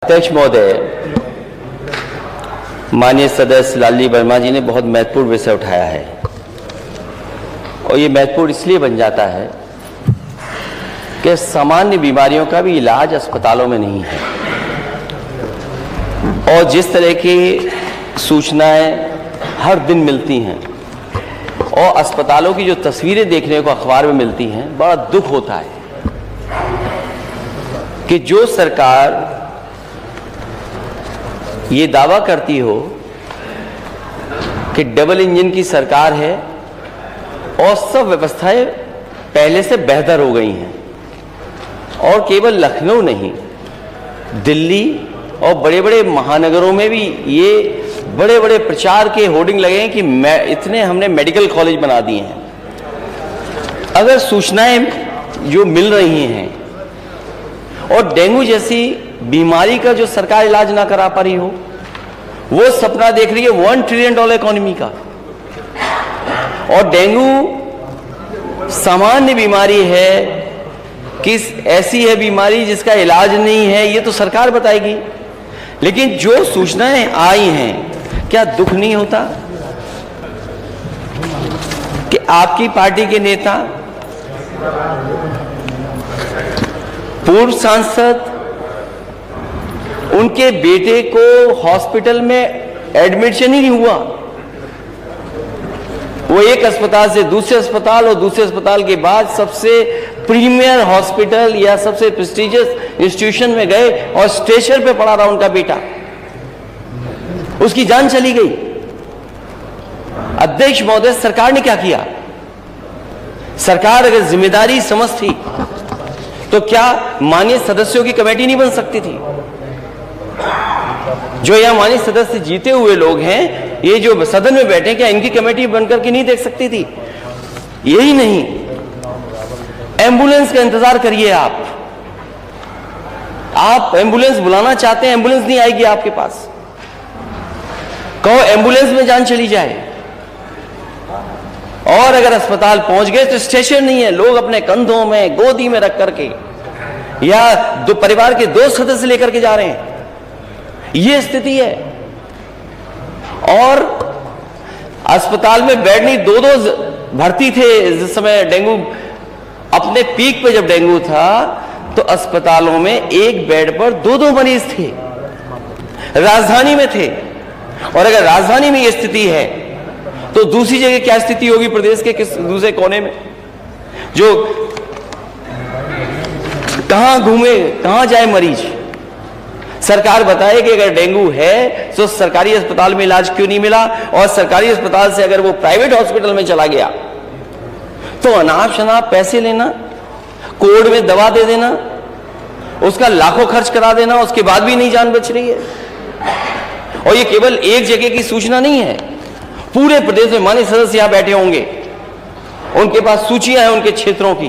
अध्यक्ष महोदय, माननीय सदस्य लालजी वर्मा जी ने बहुत महत्वपूर्ण विषय उठाया है और ये महत्वपूर्ण इसलिए बन जाता है कि सामान्य बीमारियों का भी इलाज अस्पतालों में नहीं है और जिस तरह की सूचनाएं हर दिन मिलती हैं और अस्पतालों की जो तस्वीरें देखने को अखबार में मिलती हैं, बड़ा दुख होता है कि जो सरकार ये दावा करती हो कि डबल इंजन की सरकार है और सब व्यवस्थाएं पहले से बेहतर हो गई हैं और केवल लखनऊ नहीं, दिल्ली और बड़े बड़े महानगरों में भी ये बड़े बड़े प्रचार के होर्डिंग लगे हैं कि इतने हमने मेडिकल कॉलेज बना दिए हैं। अगर सूचनाएं जो मिल रही हैं और डेंगू जैसी बीमारी का जो सरकार इलाज ना करा पा रही हो, वो सपना देख रही है $1 ट्रिलियन इकोनॉमी का, और डेंगू सामान्य बीमारी है कि ऐसी है बीमारी जिसका इलाज नहीं है, ये तो सरकार बताएगी। लेकिन जो सूचनाएं आई हैं, क्या दुख नहीं होता कि आपकी पार्टी के नेता, पूर्व सांसद, उनके बेटे को हॉस्पिटल में एडमिशन ही नहीं हुआ, वो एक अस्पताल से दूसरे अस्पताल और दूसरे अस्पताल के बाद सबसे प्रीमियर हॉस्पिटल या सबसे प्रेस्टिजियस इंस्टीट्यूशन में गए और स्ट्रेचर पे पड़ा रहा उनका बेटा, उसकी जान चली गई। अध्यक्ष महोदय, सरकार ने क्या किया? सरकार अगर जिम्मेदारी समझती तो क्या माननीय सदस्यों की कमेटी नहीं बन सकती थी? जो यहां माननीय सदस्य जीते हुए लोग हैं, ये जो सदन में बैठे, क्या इनकी कमेटी बनकर के नहीं देख सकती थी? यही नहीं, एम्बुलेंस का इंतजार करिए। आप एम्बुलेंस बुलाना चाहते हैं, एम्बुलेंस नहीं आएगी आपके पास। कहो एम्बुलेंस में जान चली जाए। और अगर अस्पताल पहुंच गए तो स्टेशन नहीं है, लोग अपने कंधों में गोदी में रख करके या दो परिवार के 2 सदस्य लेकर के जा रहे हैं, ये स्थिति है। और अस्पताल में बेड नहीं, 2-2 भर्ती थे जिस समय डेंगू अपने पीक पे, जब डेंगू था तो अस्पतालों में एक बेड पर 2-2 मरीज थे, राजधानी में थे। और अगर राजधानी में यह स्थिति है तो दूसरी जगह क्या स्थिति होगी प्रदेश के किस दूसरे कोने में? जो कहां घूमे, कहां जाए मरीज? सरकार बताए कि अगर डेंगू है तो सरकारी अस्पताल में इलाज क्यों नहीं मिला, और सरकारी अस्पताल से अगर वो प्राइवेट हॉस्पिटल में चला गया तो अनाप शनाप पैसे लेना, कोड में दवा दे देना, उसका लाखों खर्च करा देना, उसके बाद भी नहीं जान बच रही है। और ये केवल एक जगह की सूचना नहीं है, पूरे प्रदेश में माननीय सदस्य यहां बैठे होंगे, उनके पास सूचियां हैं उनके क्षेत्रों की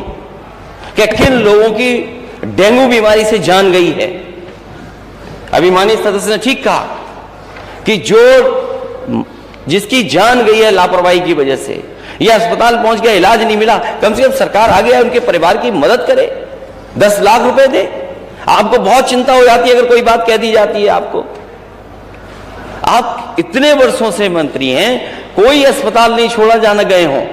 कि किन लोगों की डेंगू बीमारी से जान गई है। अभी माननीय सदस्य ने ठीक कहा कि जिसकी जान गई है लापरवाही की वजह से, यह अस्पताल पहुंच गया, इलाज नहीं मिला, कम से कम सरकार आ गया उनके परिवार की मदद करे, 10 लाख रुपए दे। आपको बहुत चिंता हो जाती है अगर कोई बात कह दी जाती है आपको। आप इतने वर्षों से मंत्री हैं, कोई अस्पताल नहीं छोड़ा जाना गए हों,